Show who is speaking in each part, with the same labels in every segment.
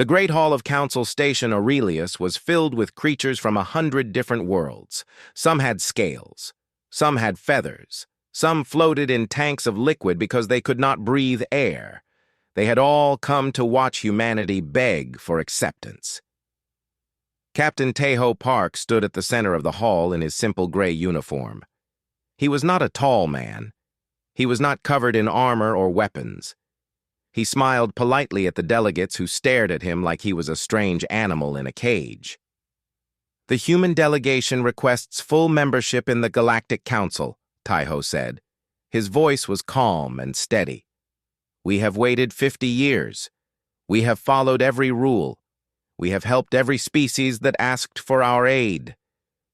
Speaker 1: The great hall of Council Station Aurelius was filled with creatures from 100 different worlds. Some had scales, some had feathers, some floated in tanks of liquid because they could not breathe air. They had all come to watch humanity beg for acceptance. Captain Tejo Park stood at the center of the hall in his simple gray uniform. He was not a tall man. He was not covered in armor or weapons. He smiled politely at the delegates who stared at him like he was a strange animal in a cage. "The human delegation requests full membership in the Galactic Council," Tejo said. His voice was calm and steady. "We have waited 50 years. We have followed every rule. We have helped every species that asked for our aid.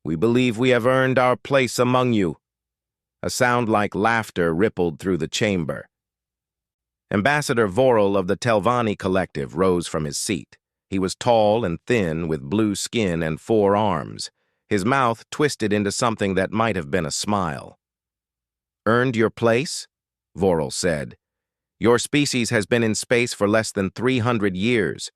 Speaker 1: We believe we have earned our place among you." A sound like laughter rippled through the chamber. Ambassador Vorel of the Telvanni Collective rose from his seat. He was tall and thin, with blue skin and 4 arms. His mouth twisted into something that might have been a smile. "Earned your place?" Vorel said. "Your species has been in space for less than 300 years.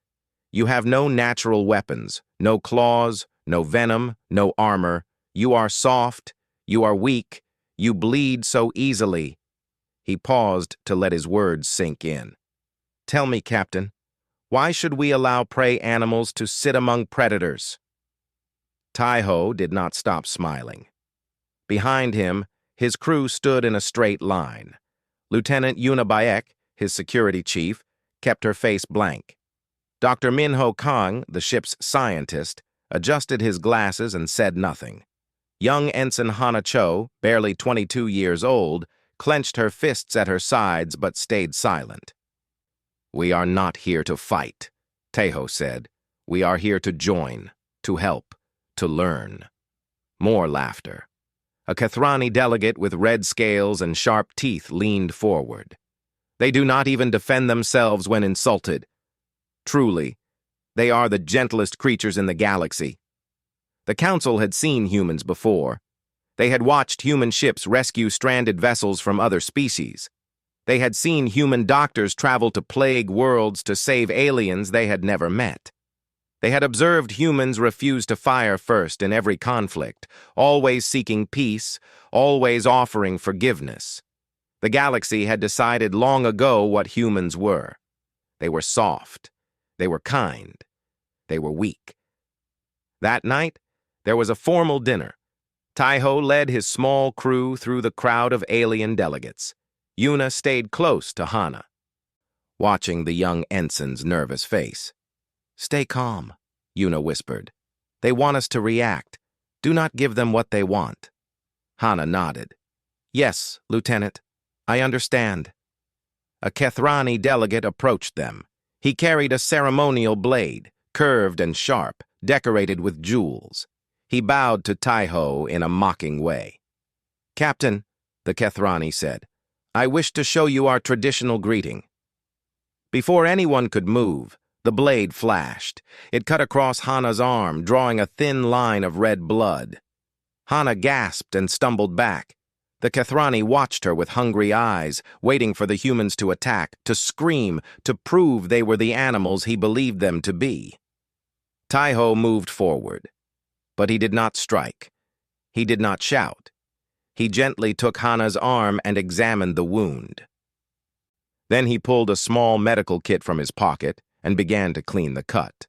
Speaker 1: You have no natural weapons, no claws, no venom, no armor. You are soft, you are weak, you bleed so easily." He paused to let his words sink in. "Tell me, Captain, why should we allow prey animals to sit among predators?" Tejo did not stop smiling. Behind him, his crew stood in a straight line. Lieutenant Yuna Bayek, his security chief, kept her face blank. Dr. Minho Kang, the ship's scientist, adjusted his glasses and said nothing. Young Ensign Hana Cho, barely 22 years old, clenched her fists at her sides but stayed silent. "We are not here to fight," Tejo said. "We are here to join, to help, to learn." More laughter. A Kathrani delegate with red scales and sharp teeth leaned forward. "They do not even defend themselves when insulted. Truly, they are the gentlest creatures in the galaxy." The Council had seen humans before. They had watched human ships rescue stranded vessels from other species. They had seen human doctors travel to plague worlds to save aliens they had never met. They had observed humans refuse to fire first in every conflict, always seeking peace, always offering forgiveness. The galaxy had decided long ago what humans were. They were soft. They were kind. They were weak. That night, there was a formal dinner. Tejo led his small crew through the crowd of alien delegates. Yuna stayed close to Hana, watching the young ensign's nervous face. "Stay calm," Yuna whispered. "They want us to react. Do not give them what they want." Hana nodded. "Yes, Lieutenant, I understand." A Kathrani delegate approached them. He carried a ceremonial blade, curved and sharp, decorated with jewels. He bowed to Tejo in a mocking way. "Captain," the Kathrani said, "I wish to show you our traditional greeting." Before anyone could move, the blade flashed. It cut across Hana's arm, drawing a thin line of red blood. Hana gasped and stumbled back. The Kathrani watched her with hungry eyes, waiting for the humans to attack, to scream, to prove they were the animals he believed them to be. Tejo moved forward. But he did not strike. He did not shout. He gently took Hana's arm and examined the wound. Then he pulled a small medical kit from his pocket and began to clean the cut.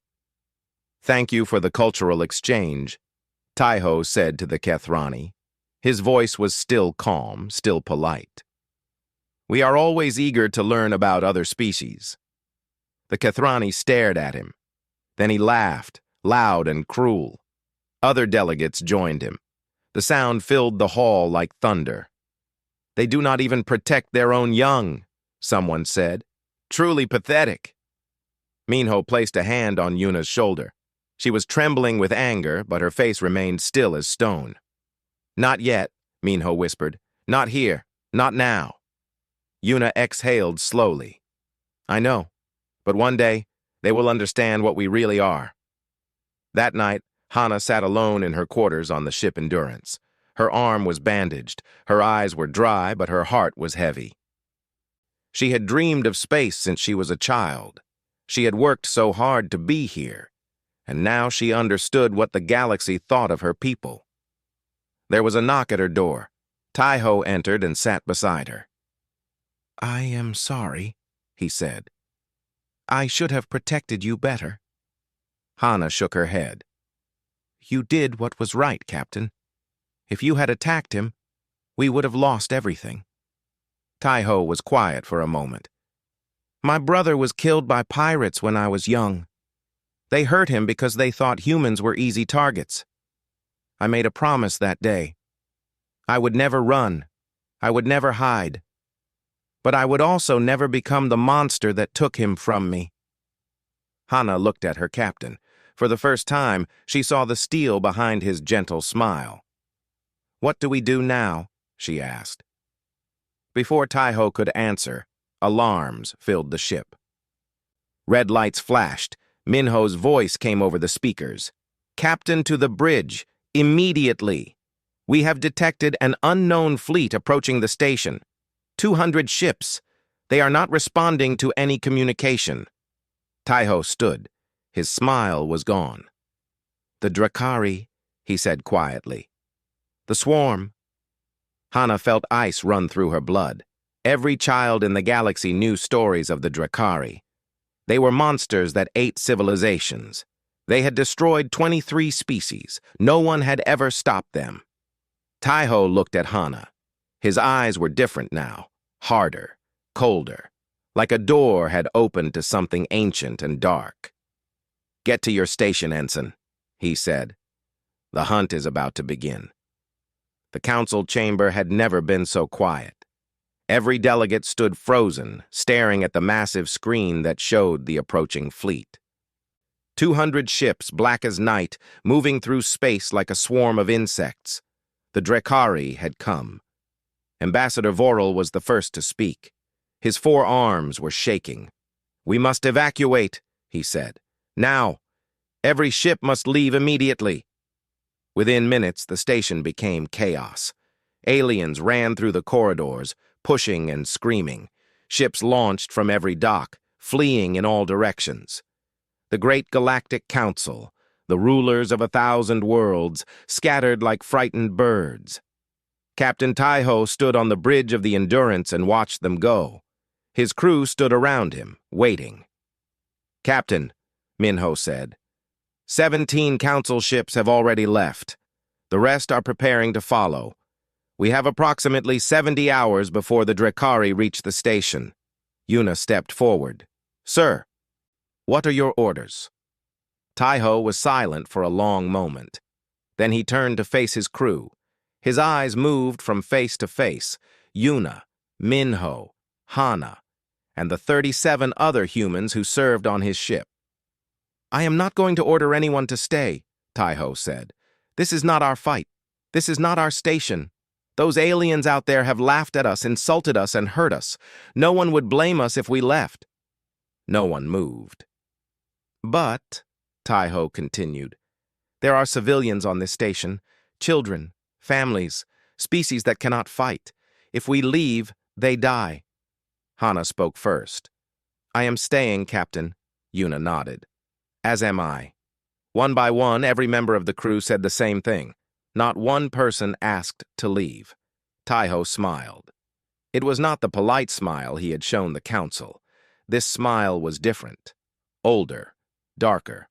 Speaker 1: "Thank you for the cultural exchange," Tejo said to the Kathrani. His voice was still calm, still polite. "We are always eager to learn about other species." The Kathrani stared at him. Then he laughed, loud and cruel. Other delegates joined him. The sound filled the hall like thunder. "They do not even protect their own young," someone said. "Truly pathetic." Minho placed a hand on Yuna's shoulder. She was trembling with anger, but her face remained still as stone. "Not yet," Minho whispered. "Not here. Not now." Yuna exhaled slowly. "I know, but one day they will understand what we really are." That night, Hana sat alone in her quarters on the ship Endurance. Her arm was bandaged, her eyes were dry, but her heart was heavy. She had dreamed of space since she was a child. She had worked so hard to be here, and now she understood what the galaxy thought of her people. There was a knock at her door. Tai-Ho entered and sat beside her. "I am sorry," he said. "I should have protected you better." Hana shook her head. "You did what was right, Captain. If you had attacked him, we would have lost everything." Tai-Ho was quiet for a moment. "My brother was killed by pirates when I was young. They hurt him because they thought humans were easy targets. I made a promise that day. I would never run. I would never hide. But I would also never become the monster that took him from me." Hana looked at her captain. For the first time, she saw the steel behind his gentle smile. "What do we do now?" she asked. Before Tai-Ho could answer, alarms filled the ship. Red lights flashed. Minho's voice came over the speakers. "Captain, to the bridge, immediately. We have detected an unknown fleet approaching the station. 200 ships. They are not responding to any communication." Tai-Ho stood. His smile was gone. "The Drakari," he said quietly. "The swarm." Hana felt ice run through her blood. Every child in the galaxy knew stories of the Drakari. They were monsters that ate civilizations. They had destroyed 23 species. No one had ever stopped them. Tai-Ho looked at Hana. His eyes were different now, harder, colder, like a door had opened to something ancient and dark. "Get to your station, Ensign," he said. "The hunt is about to begin." The council chamber had never been so quiet. Every delegate stood frozen, staring at the massive screen that showed the approaching fleet. 200 ships, black as night, moving through space like a swarm of insects. The Drakari had come. Ambassador Voral was the first to speak. His 4 arms were shaking. "We must evacuate," he said. "Now. Every ship must leave immediately." Within minutes, the station became chaos. Aliens ran through the corridors, pushing and screaming. Ships launched from every dock, fleeing in all directions. The great Galactic Council, the rulers of 1,000 worlds, scattered like frightened birds. Captain Tai-Ho stood on the bridge of the Endurance and watched them go. His crew stood around him, waiting. "Captain," Minho said, 17 council ships have already left. The rest are preparing to follow. We have approximately 70 hours before the Drakari reach the station. Yuna stepped forward. "Sir, what are your orders?" Tai-Ho was silent for a long moment. Then he turned to face his crew. His eyes moved from face to face. Yuna, Minho, Hana, and the 37 other humans who served on his ship. "I am not going to order anyone to stay," Tai-Ho said. "This is not our fight. This is not our station. Those aliens out there have laughed at us, insulted us, and hurt us. No one would blame us if we left." No one moved. "But," Tai-Ho continued, "there are civilians on this station, children, families, species that cannot fight. If we leave, they die." Hana spoke first. "I am staying, Captain." Yuna nodded. "As am I." One by one, every member of the crew said the same thing. Not one person asked to leave. Tai-Ho smiled. It was not the polite smile he had shown the council. This smile was different, older, darker.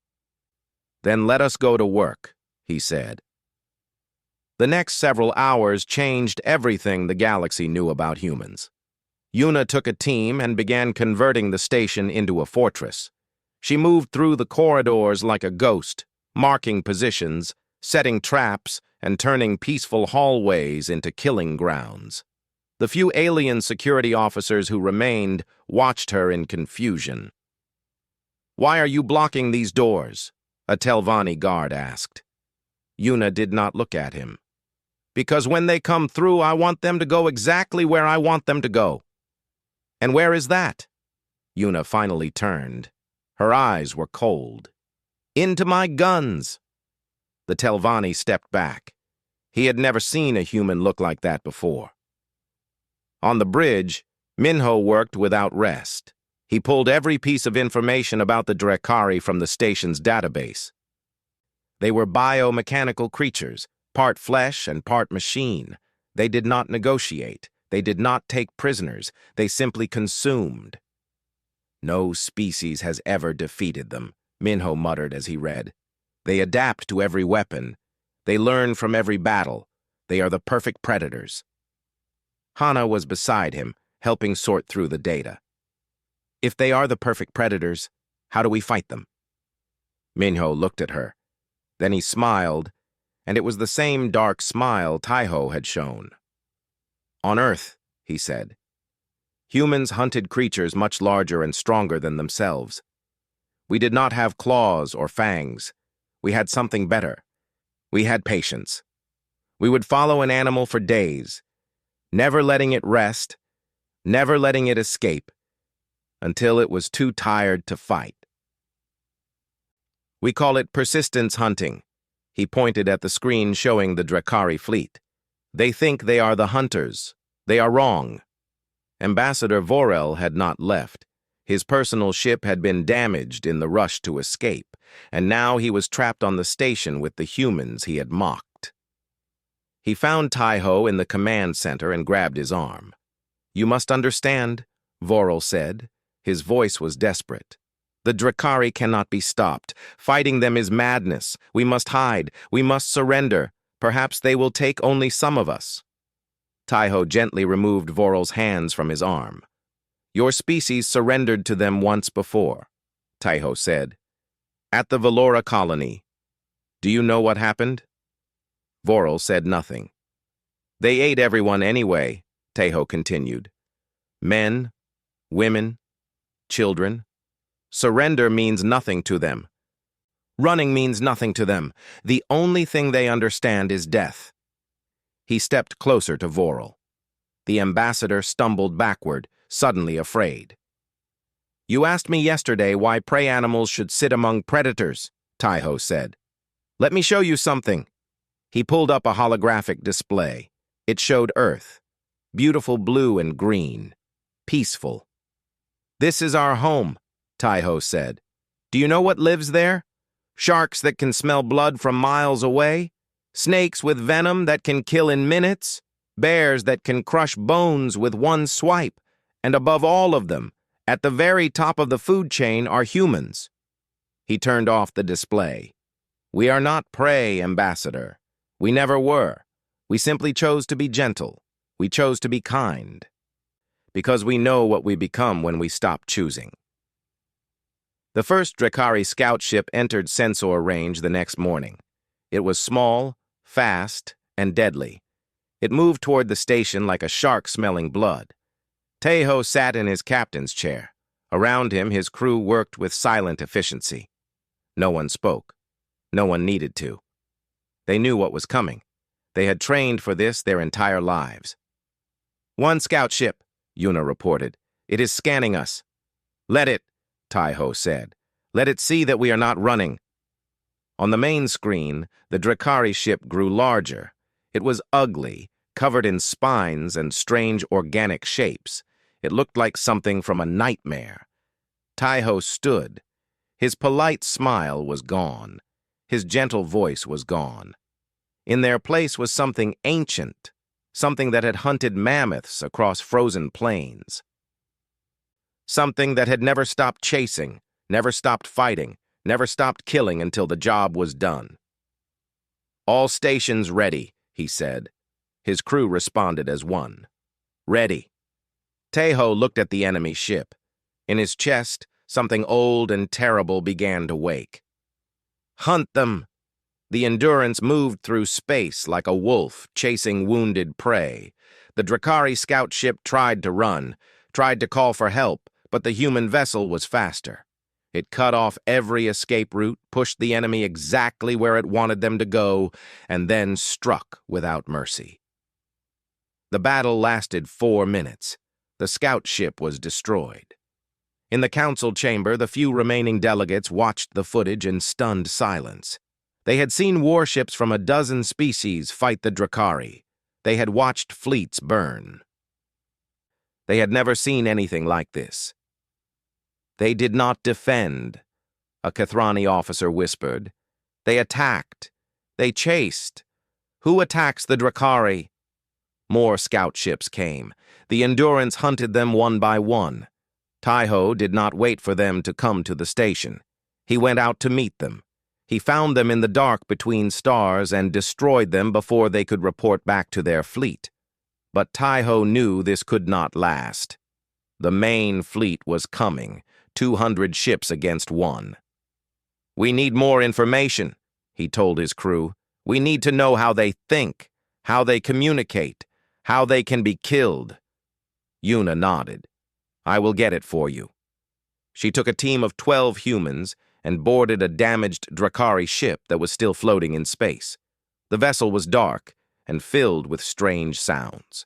Speaker 1: "Then let us go to work," he said. The next several hours changed everything the galaxy knew about humans. Yuna took a team and began converting the station into a fortress. She moved through the corridors like a ghost, marking positions, setting traps, and turning peaceful hallways into killing grounds. The few alien security officers who remained watched her in confusion. "Why are you blocking these doors?" a Telvanni guard asked. Yuna did not look at him. "Because when they come through, I want them to go exactly where I want them to go." "And where is that?" Yuna finally turned. Her eyes were cold. "Into my guns." The Telvanni stepped back. He had never seen a human look like that before. On the bridge, Minho worked without rest. He pulled every piece of information about the Drakari from the station's database. They were biomechanical creatures, part flesh and part machine. They did not negotiate. They did not take prisoners. They simply consumed. No species has ever defeated them, Minho muttered as he read. They adapt to every weapon. They learn from every battle. They are the perfect predators. Hana was beside him, helping sort through the data. If they are the perfect predators, how do we fight them? Minho looked at her. Then he smiled, and it was the same dark smile Taiho had shown. On Earth, he said, humans hunted creatures much larger and stronger than themselves. We did not have claws or fangs. We had something better. We had patience. We would follow an animal for days, never letting it rest, never letting it escape, until it was too tired to fight. We call it persistence hunting. He pointed at the screen showing the Drakari fleet. They think they are the hunters. They are wrong. Ambassador Vorel had not left. His personal ship had been damaged in the rush to escape, and now he was trapped on the station with the humans he had mocked. He found Taiho in the command center and grabbed his arm. You must understand, Vorel said. His voice was desperate. The Drakari cannot be stopped. Fighting them is madness. We must hide. We must surrender. Perhaps they will take only some of us. Taiho gently removed Vorel's hands from his arm. Your species surrendered to them once before, Taiho said. At the Valora colony. Do you know what happened? Vorel said nothing. They ate everyone anyway, Taiho continued. Men, women, children. Surrender means nothing to them. Running means nothing to them. The only thing they understand is death. He stepped closer to Vorel. The ambassador stumbled backward, suddenly afraid. You asked me yesterday why prey animals should sit among predators, Taiho said. Let me show you something. He pulled up a holographic display. It showed Earth, beautiful blue and green, peaceful. This is our home, Taiho said. Do you know what lives there? Sharks that can smell blood from miles away? Snakes with venom that can kill in minutes? Bears that can crush bones with one swipe? And above all of them, at the very top of the food chain are humans. He turned off the display. We are not prey, Ambassador. We never were. We simply chose to be gentle. We chose to be kind. Because we know what we become when we stop choosing. The first Drakari scout ship entered sensor range the next morning. It was small, fast, and deadly. It moved toward the station like a shark smelling blood. Taiho sat in his captain's chair. Around him, his crew worked with silent efficiency. No one spoke. No one needed to. They knew what was coming. They had trained for this their entire lives. One scout ship, Yuna reported. It is scanning us. Let it, Taiho said. Let it see that we are not running. On the main screen, the Drakari ship grew larger. It was ugly, covered in spines and strange organic shapes. It looked like something from a nightmare. Taiho stood. His polite smile was gone. His gentle voice was gone. In their place was something ancient, something that had hunted mammoths across frozen plains. Something that had never stopped chasing, never stopped fighting, never stopped killing until the job was done. All stations ready, he said. His crew responded as one. Ready. Taiho looked at the enemy ship. In his chest, something old and terrible began to wake. Hunt them! The Endurance moved through space like a wolf chasing wounded prey. The Drakari scout ship tried to run, tried to call for help, but the human vessel was faster. It cut off every escape route, pushed the enemy exactly where it wanted them to go, and then struck without mercy. The battle lasted 4 minutes. The scout ship was destroyed. In the council chamber, the few remaining delegates watched the footage in stunned silence. They had seen warships from a dozen species fight the Drakari. They had watched fleets burn. They had never seen anything like this. They did not defend, a Kathrani officer whispered. They attacked. They chased. Who attacks the Drakari? More scout ships came. The Endurance hunted them one by one. Taiho did not wait for them to come to the station. He went out to meet them. He found them in the dark between stars and destroyed them before they could report back to their fleet. But Taiho knew this could not last. The main fleet was coming, 200 ships against one. We need more information, he told his crew. We need to know how they think, how they communicate, how they can be killed. Yuna nodded. I will get it for you. She took a team of 12 humans and boarded a damaged Drakari ship that was still floating in space. The vessel was dark and filled with strange sounds.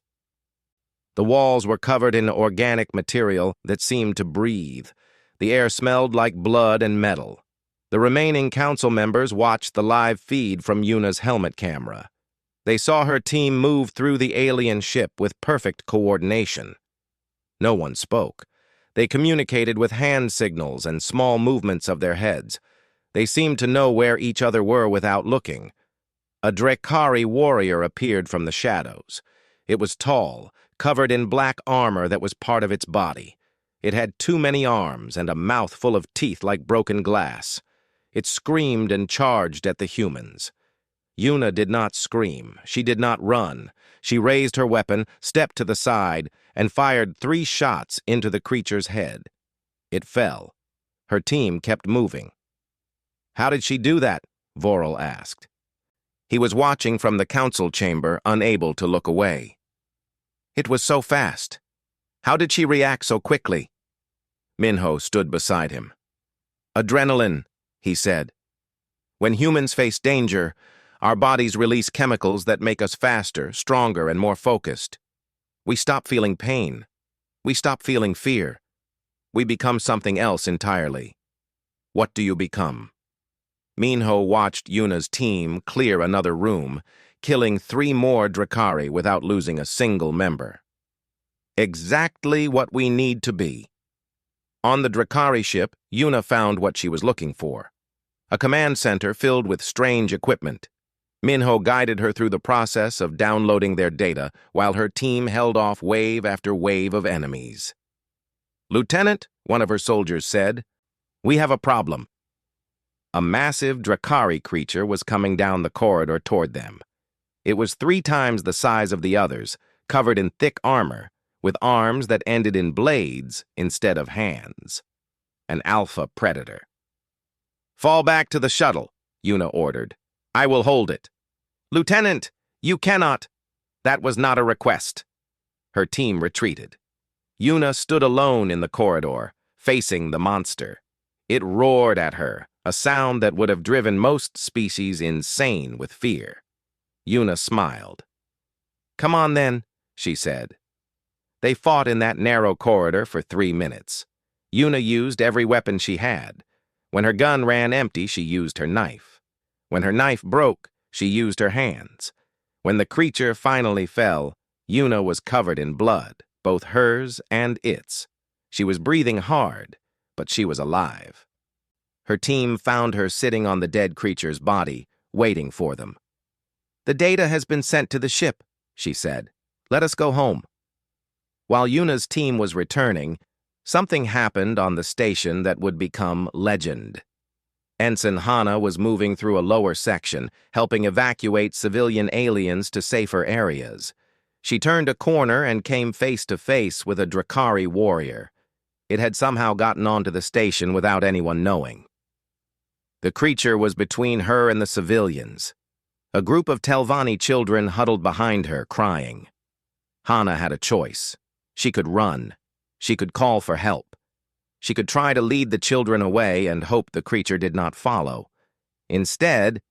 Speaker 1: The walls were covered in organic material that seemed to breathe. The air smelled like blood and metal. The remaining council members watched the live feed from Yuna's helmet camera. They saw her team move through the alien ship with perfect coordination. No one spoke. They communicated with hand signals and small movements of their heads. They seemed to know where each other were without looking. A Drakari warrior appeared from the shadows. It was tall, covered in black armor that was part of its body. It had too many arms and a mouth full of teeth like broken glass. It screamed and charged at the humans. Yuna did not scream. She did not run. She raised her weapon, stepped to the side, and fired 3 shots into the creature's head. It fell. Her team kept moving. How did she do that? Voral asked. He was watching from the council chamber, unable to look away. It was so fast. How did she react so quickly? Minho stood beside him. Adrenaline, he said. When humans face danger, our bodies release chemicals that make us faster, stronger, and more focused. We stop feeling pain. We stop feeling fear. We become something else entirely. What do you become? Minho watched Yuna's team clear another room, killing 3 more Drakari without losing a single member. Exactly what we need to be. On the Drakari ship, Yuna found what she was looking for. A command center filled with strange equipment. Minho guided her through the process of downloading their data while her team held off wave after wave of enemies. Lieutenant, one of her soldiers said, we have a problem. A massive Drakari creature was coming down the corridor toward them. It was 3 times the size of the others, covered in thick armor, with arms that ended in blades instead of hands. An alpha predator. Fall back to the shuttle, Yuna ordered. I will hold it. Lieutenant, you cannot. That was not a request. Her team retreated. Yuna stood alone in the corridor, facing the monster. It roared at her, a sound that would have driven most species insane with fear. Yuna smiled. Come on then, she said. They fought in that narrow corridor for 3 minutes. Yuna used every weapon she had. When her gun ran empty, she used her knife. When her knife broke, she used her hands. When the creature finally fell, Yuna was covered in blood, both hers and its. She was breathing hard, but she was alive. Her team found her sitting on the dead creature's body, waiting for them. The data has been sent to the ship, she said. Let us go home. While Yuna's team was returning, something happened on the station that would become legend. Ensign Hana was moving through a lower section, helping evacuate civilian aliens to safer areas. She turned a corner and came face to face with a Drakari warrior. It had somehow gotten onto the station without anyone knowing. The creature was between her and the civilians. A group of Telvanni children huddled behind her, crying. Hana had a choice. She could run. She could call for help. She could try to lead the children away and hope the creature did not follow. Instead,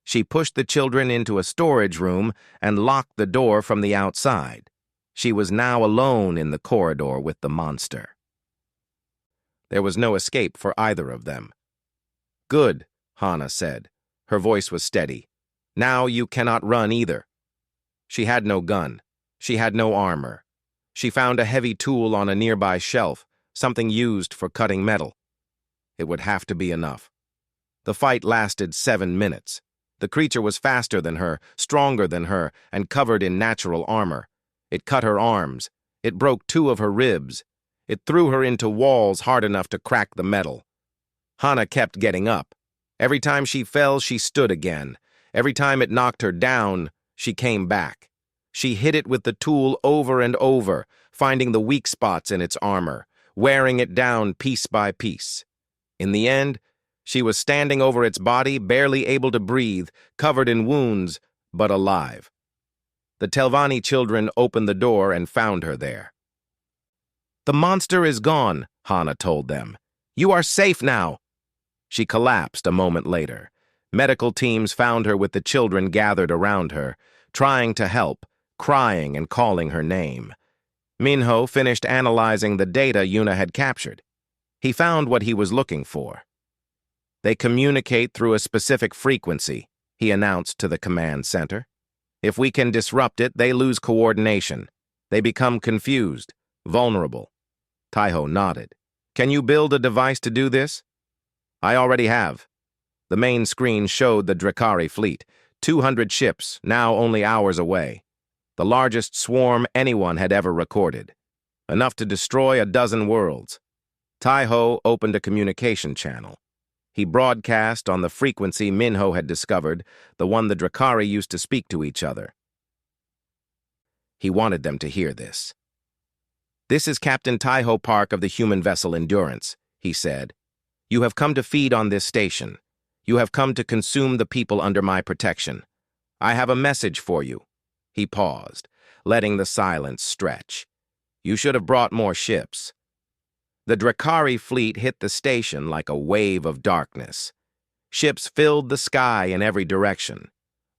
Speaker 1: she pushed the children into a storage room and locked the door from the outside. She was now alone in the corridor with the monster. There was no escape for either of them. Good, Hana said. Her voice was steady. Now you cannot run either. She had no gun. She had no armor. She found a heavy tool on a nearby shelf, something used for cutting metal. It would have to be enough. The fight lasted 7 minutes. The creature was faster than her, stronger than her, and covered in natural armor. It cut her arms. It broke 2 of her ribs. It threw her into walls hard enough to crack the metal. Hana kept getting up. Every time she fell, she stood again. Every time it knocked her down, she came back. She hit it with the tool over and over, finding the weak spots in its armor, wearing it down piece by piece. In the end, she was standing over its body, barely able to breathe, covered in wounds, but alive. The Telvanni children opened the door and found her there. "The monster is gone," Hana told them. "You are safe now." She collapsed a moment later. Medical teams found her with the children gathered around her, trying to help, crying and calling her name. Minho finished analyzing the data Yuna had captured. He found what he was looking for. "They communicate through a specific frequency," he announced to the command center. "If we can disrupt it, they lose coordination. They become confused, vulnerable." Taiho nodded. "Can you build a device to do this?" "I already have." The main screen showed the Drakari fleet, 200 ships, now only hours away. The largest swarm anyone had ever recorded. Enough to destroy a dozen worlds. Taiho opened a communication channel. He broadcast on the frequency Minho had discovered, the one the Drakari used to speak to each other. He wanted them to hear this. "This is Captain Taiho Park of the human vessel Endurance," he said. "You have come to feed on this station. You have come to consume the people under my protection. I have a message for you." He paused, letting the silence stretch. "You should have brought more ships." The Drakari fleet hit the station like a wave of darkness. Ships filled the sky in every direction.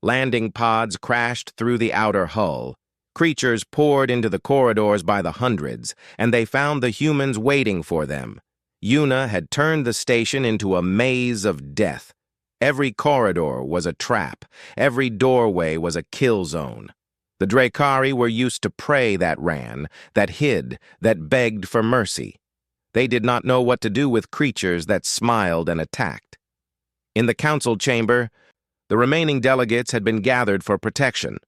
Speaker 1: Landing pods crashed through the outer hull. Creatures poured into the corridors by the hundreds, and they found the humans waiting for them. Yuna had turned the station into a maze of death. Every corridor was a trap. Every doorway was a kill zone. The Drakari were used to prey that ran, that hid, that begged for mercy. They did not know what to do with creatures that smiled and attacked. In the council chamber, the remaining delegates had been gathered for protection.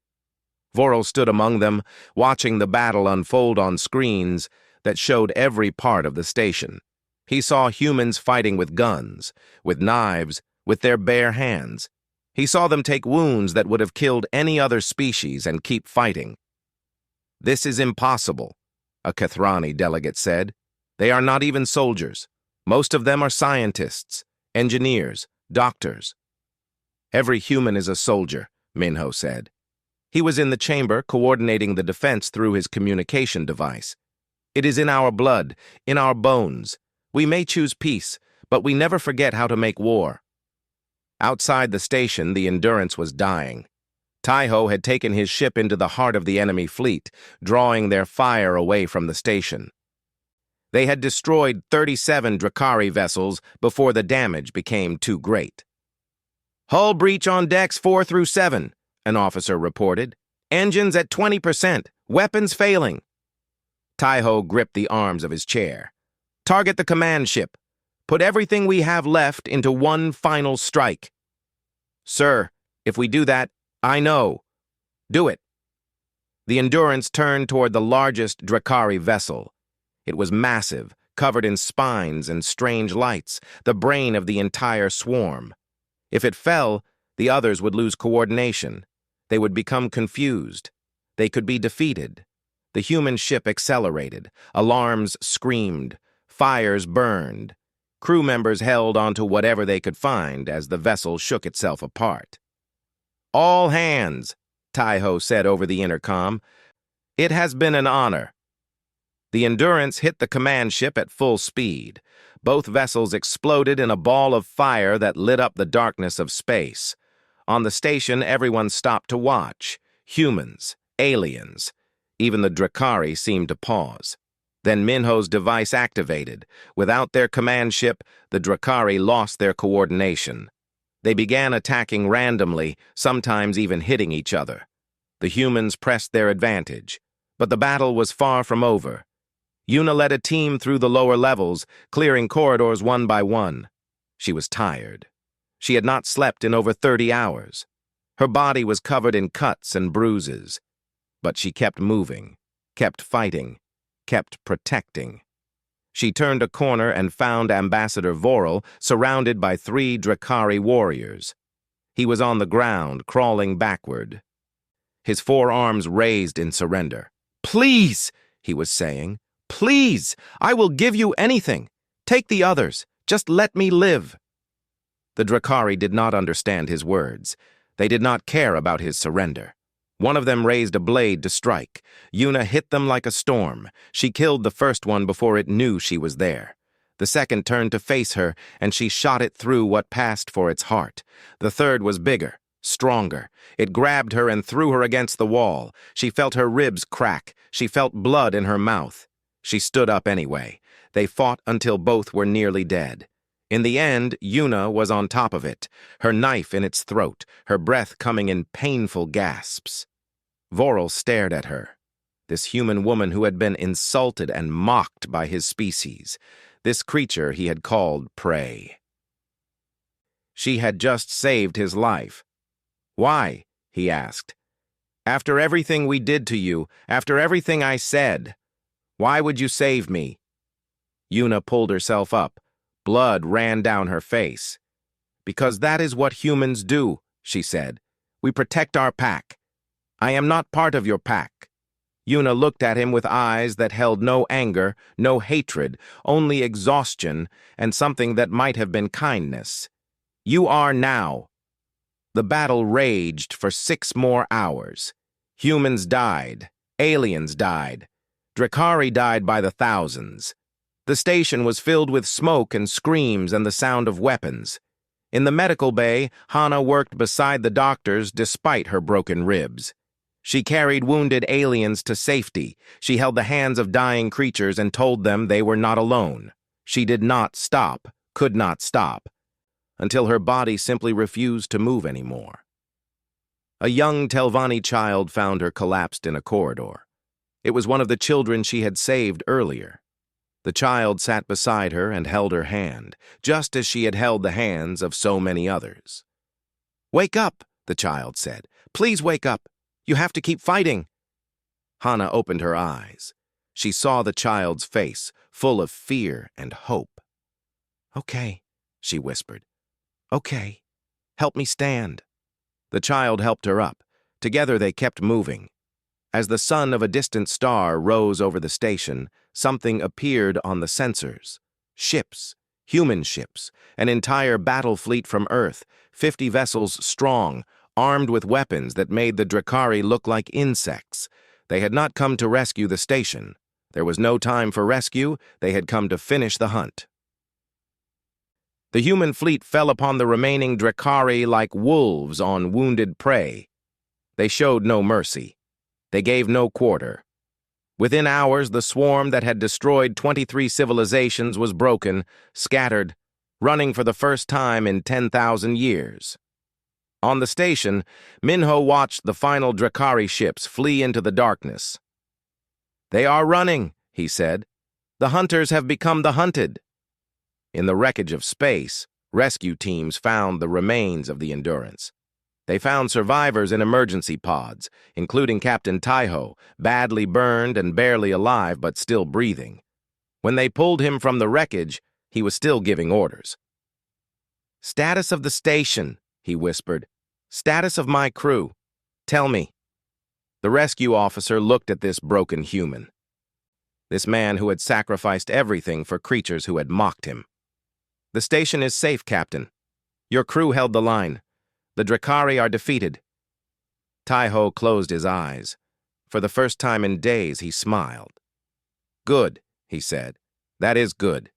Speaker 1: Vorel stood among them, watching the battle unfold on screens that showed every part of the station. He saw humans fighting with guns, with knives, with their bare hands. He saw them take wounds that would have killed any other species and keep fighting. "This is impossible," a Kathrani delegate said. "They are not even soldiers. Most of them are scientists, engineers, doctors." "Every human is a soldier," Minho said. He was in the chamber coordinating the defense through his communication device. "It is in our blood, in our bones. We may choose peace, but we never forget how to make war." Outside the station, the Endurance was dying. Taiho had taken his ship into the heart of the enemy fleet, drawing their fire away from the station. They had destroyed 37 Drakari vessels before the damage became too great. "Hull breach on decks 4 through 7, an officer reported. "Engines at 20%, weapons failing." Taiho gripped the arms of his chair. "Target the command ship. Put everything we have left into one final strike." "Sir, if we do that, I know." "Do it." The Endurance turned toward the largest Drakari vessel. It was massive, covered in spines and strange lights, the brain of the entire swarm. If it fell, the others would lose coordination. They would become confused. They could be defeated. The human ship accelerated. Alarms screamed. Fires burned. Crew members held onto whatever they could find as the vessel shook itself apart. "All hands," Taiho said over the intercom. "It has been an honor." The Endurance hit the command ship at full speed. Both vessels exploded in a ball of fire that lit up the darkness of space. On the station, everyone stopped to watch. Humans, aliens. Even the Drakari seemed to pause. Then Minho's device activated. Without their command ship, the Drakari lost their coordination. They began attacking randomly, sometimes even hitting each other. The humans pressed their advantage, but the battle was far from over. Yuna led a team through the lower levels, clearing corridors one by one. She was tired. She had not slept in over 30 hours. Her body was covered in cuts and bruises. But she kept moving, kept fighting, kept protecting. She turned a corner and found Ambassador Vorel surrounded by 3 Drakari warriors. He was on the ground, crawling backward. His 4 arms raised in surrender. "Please," he was saying, "please, I will give you anything. Take the others. Just let me live." The Drakari did not understand his words. They did not care about his surrender. One of them raised a blade to strike. Yuna hit them like a storm. She killed the first one before it knew she was there. The second turned to face her, and she shot it through what passed for its heart. The third was bigger, stronger. It grabbed her and threw her against the wall. She felt her ribs crack. She felt blood in her mouth. She stood up anyway. They fought until both were nearly dead. In the end, Yuna was on top of it, her knife in its throat, her breath coming in painful gasps. Vorel stared at her. This human woman who had been insulted and mocked by his species. This creature he had called prey. She had just saved his life. "Why?" he asked. "After everything we did to you, after everything I said, why would you save me?" Yuna pulled herself up. Blood ran down her face. "Because that is what humans do," she said. "We protect our pack. I am not part of your pack." Yuna looked at him with eyes that held no anger, no hatred, only exhaustion and something that might have been kindness. "You are now." The battle raged for 6 more hours. Humans died. Aliens died. Drakari died by the thousands. The station was filled with smoke and screams and the sound of weapons. In the medical bay, Hana worked beside the doctors despite her broken ribs. She carried wounded aliens to safety. She held the hands of dying creatures and told them they were not alone. She did not stop, could not stop, until her body simply refused to move anymore. A young Telvanni child found her collapsed in a corridor. It was one of the children she had saved earlier. The child sat beside her and held her hand, just as she had held the hands of so many others. "Wake up," the child said. "Please wake up. You have to keep fighting." Hana opened her eyes. She saw the child's face, full of fear and hope. "Okay," she whispered. "Okay. Help me stand." The child helped her up. Together they kept moving. As the sun of a distant star rose over the station, something appeared on the sensors. Ships, human ships, an entire battle fleet from Earth, 50 vessels strong, armed with weapons that made the Drakari look like insects. They had not come to rescue the station. There was no time for rescue. They had come to finish the hunt. The human fleet fell upon the remaining Drakari like wolves on wounded prey. They showed no mercy. They gave no quarter. Within hours, the swarm that had destroyed 23 civilizations was broken, scattered, running for the first time in 10,000 years. On the station, Minho watched the final Drakari ships flee into the darkness. "They are running," he said. "The hunters have become the hunted." In the wreckage of space, rescue teams found the remains of the Endurance. They found survivors in emergency pods, including Captain Taiho, badly burned and barely alive but still breathing. When they pulled him from the wreckage, he was still giving orders. "Status of the station," he whispered. "Status of my crew. Tell me." The rescue officer looked at this broken human. This man who had sacrificed everything for creatures who had mocked him. "The station is safe, Captain. Your crew held the line. The Drakari are defeated." Taiho closed his eyes. For the first time in days, he smiled. "Good," he said. "That is good."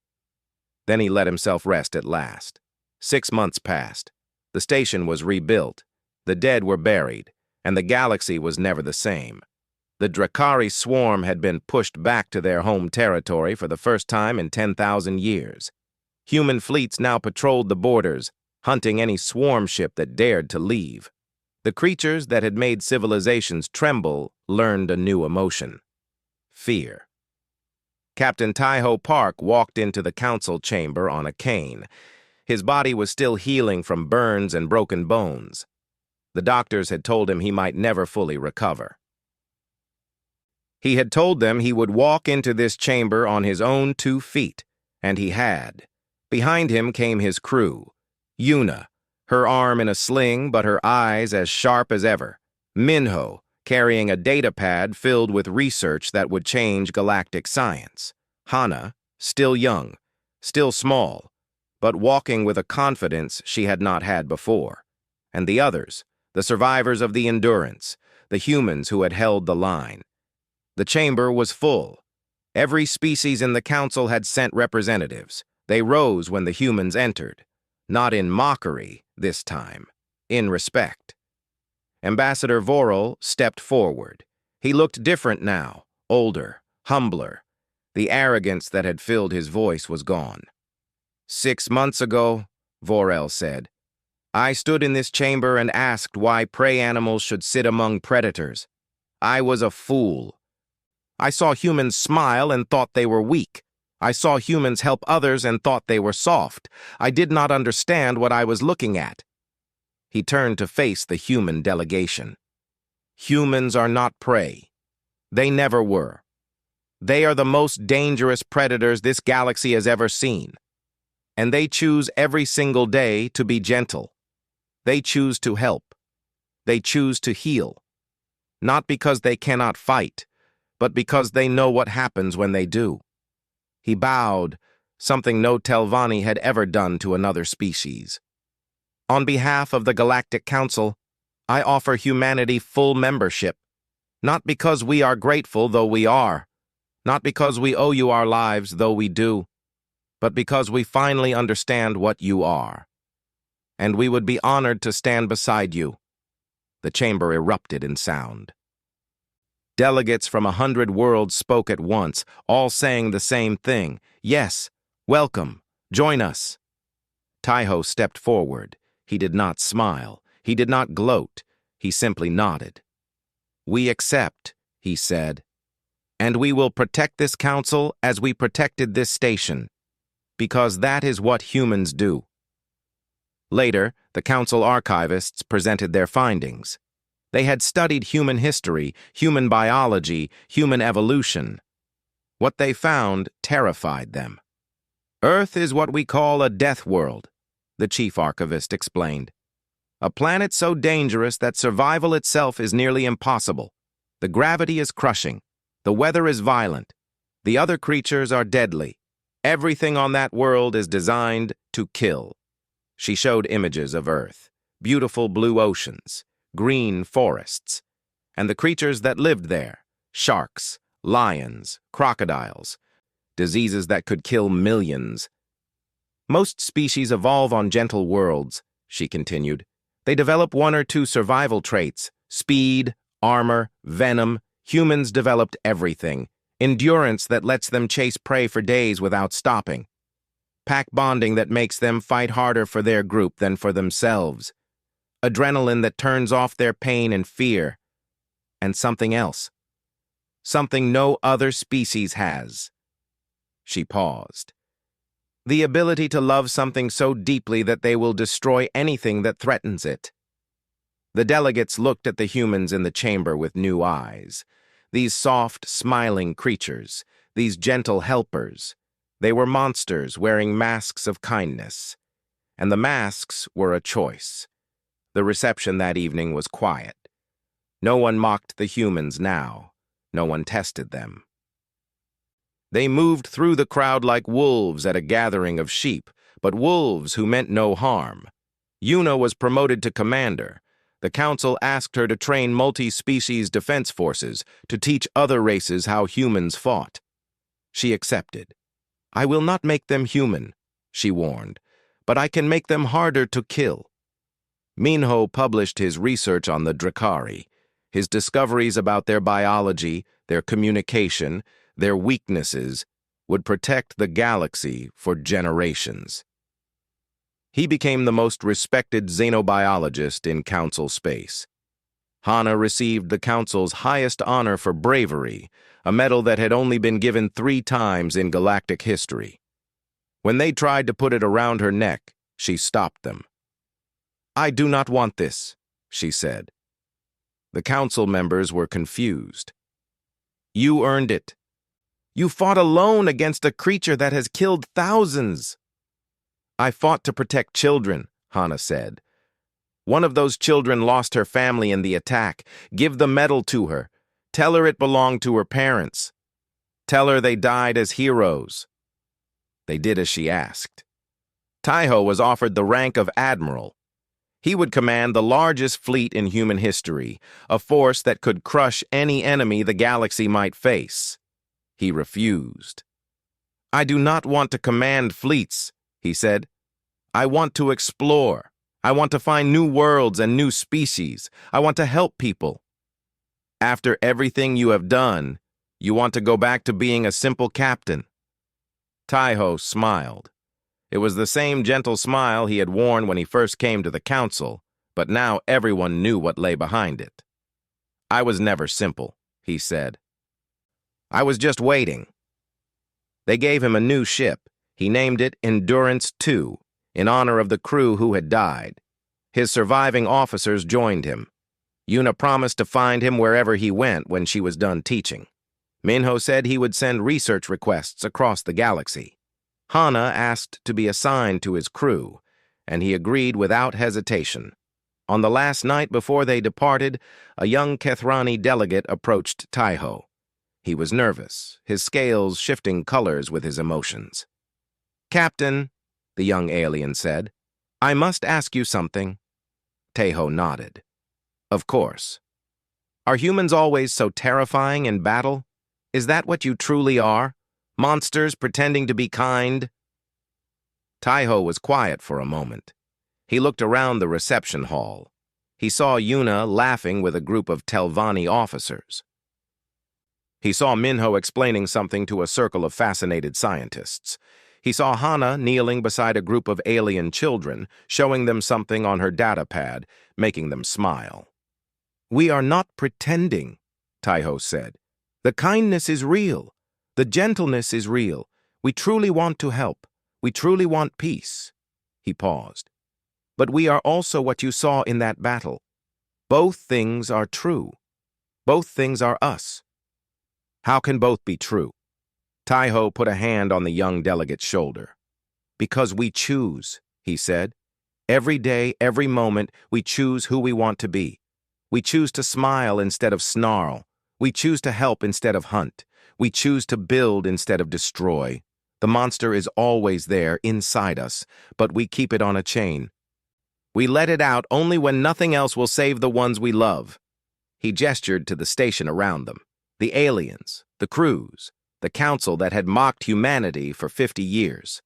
Speaker 1: Then he let himself rest at last. 6 months passed. The station was rebuilt. The dead were buried, and the galaxy was never the same. The Drakari swarm had been pushed back to their home territory for the first time in 10,000 years. Human fleets now patrolled the borders, hunting any swarm ship that dared to leave. The creatures that had made civilizations tremble learned a new emotion: fear. Captain Taiho Park walked into the council chamber on a cane. His body was still healing from burns and broken bones. The doctors had told him he might never fully recover. He had told them he would walk into this chamber on his own 2 feet, and he had. Behind him came his crew. Yuna, her arm in a sling but her eyes as sharp as ever. Minho, carrying a data pad filled with research that would change galactic science. Hana, still young, still small, but walking with a confidence she had not had before. And the others, the survivors of the Endurance, the humans who had held the line. The chamber was full. Every species in the council had sent representatives. They rose when the humans entered. Not in mockery, this time. In respect. Ambassador Vorel stepped forward. He looked different now, older, humbler. The arrogance that had filled his voice was gone. 6 months ago, Vorel said, I stood in this chamber and asked why prey animals should sit among predators. I was a fool. I saw humans smile and thought they were weak. I saw humans help others and thought they were soft. I did not understand what I was looking at. He turned to face the human delegation. Humans are not prey. They never were. They are the most dangerous predators this galaxy has ever seen. And they choose every single day to be gentle. They choose to help. They choose to heal. Not because they cannot fight, but because they know what happens when they do. He bowed, something no Telvanni had ever done to another species. On behalf of the Galactic Council, I offer humanity full membership, not because we are grateful, though we are, not because we owe you our lives, though we do, but because we finally understand what you are. And we would be honored to stand beside you. The chamber erupted in sound. Delegates from 100 worlds spoke at once, all saying the same thing. Yes, welcome, join us. Taiho stepped forward. He did not smile. He did not gloat. He simply nodded. We accept, he said. And we will protect this council as we protected this station, because that is what humans do. Later, the council archivists presented their findings. They had studied human history, human biology, human evolution. What they found terrified them. Earth is what we call a death world, the chief archivist explained. A planet so dangerous that survival itself is nearly impossible. The gravity is crushing. The weather is violent. The other creatures are deadly. Everything on that world is designed to kill. She showed images of Earth, beautiful blue oceans, green forests, and the creatures that lived there, sharks, lions, crocodiles, diseases that could kill millions. Most species evolve on gentle worlds, she continued. They develop 1 or 2 survival traits, speed, armor, venom. Humans developed everything, endurance that lets them chase prey for days without stopping, pack bonding that makes them fight harder for their group than for themselves, adrenaline that turns off their pain and fear, and something else, something no other species has. She paused. The ability to love something so deeply that they will destroy anything that threatens it. The delegates looked at the humans in the chamber with new eyes. These soft, smiling creatures, these gentle helpers. They were monsters wearing masks of kindness. And the masks were a choice. The reception that evening was quiet. No one mocked the humans now. No one tested them. They moved through the crowd like wolves at a gathering of sheep, but wolves who meant no harm. Yuna was promoted to commander. The council asked her to train multi-species defense forces to teach other races how humans fought. She accepted. I will not make them human, she warned, but I can make them harder to kill. Minho published his research on the Drakari, his discoveries about their biology, their communication, their weaknesses, would protect the galaxy for generations. He became the most respected xenobiologist in council space. Hana received the Council's highest honor for bravery, a medal that had only been given 3 times in galactic history. When they tried to put it around her neck, she stopped them. "I do not want this," she said. The Council members were confused. "You earned it. You fought alone against a creature that has killed thousands." "I fought to protect children," Hana said. "One of those children lost her family in the attack. Give the medal to her. Tell her it belonged to her parents. Tell her they died as heroes." They did as she asked. Taiho was offered the rank of admiral. He would command the largest fleet in human history, a force that could crush any enemy the galaxy might face. He refused. "I do not want to command fleets," he said. "I want to explore. I want to find new worlds and new species. I want to help people." "After everything you have done, you want to go back to being a simple captain?" Taiho smiled. It was the same gentle smile he had worn when he first came to the Council, but now everyone knew what lay behind it. "I was never simple," he said. "I was just waiting." They gave him a new ship. He named it Endurance 2, in honor of the crew who had died. His surviving officers joined him. Yuna promised to find him wherever he went when she was done teaching. Minho said he would send research requests across the galaxy. Hana asked to be assigned to his crew, and he agreed without hesitation. On the last night before they departed, a young Kethrani delegate approached Taiho. He was nervous, his scales shifting colors with his emotions. "Captain," the young alien said, "I must ask you something." Taiho nodded. "Of course. Are humans always so terrifying in battle? Is that what you truly are? Monsters pretending to be kind?" Taiho was quiet for a moment. He looked around the reception hall. He saw Yuna laughing with a group of Telvanni officers. He saw Minho explaining something to a circle of fascinated scientists. He saw Hana kneeling beside a group of alien children, showing them something on her data pad, making them smile. "We are not pretending," Taiho said. "The kindness is real. The gentleness is real. We truly want to help. We truly want peace." He paused. "But we are also what you saw in that battle. Both things are true. Both things are us." "How can both be true?" Taiho put a hand on the young delegate's shoulder. "Because we choose," he said. "Every day, every moment, we choose who we want to be. We choose to smile instead of snarl. We choose to help instead of hunt. We choose to build instead of destroy. The monster is always there, inside us, but we keep it on a chain. We let it out only when nothing else will save the ones we love." He gestured to the station around them. The aliens, the crews, the council that had mocked humanity for 50 years.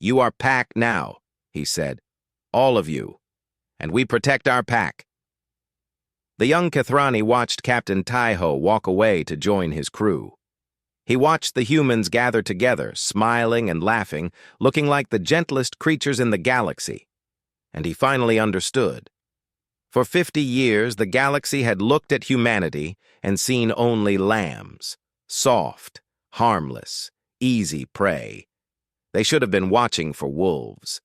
Speaker 1: "You are pack now," he said. "All of you. And we protect our pack." The young Kethrani watched Captain Taiho walk away to join his crew. He watched the humans gather together, smiling and laughing, looking like the gentlest creatures in the galaxy. And he finally understood. For 50 years, the galaxy had looked at humanity and seen only lambs, soft, harmless, easy prey. They should have been watching for wolves.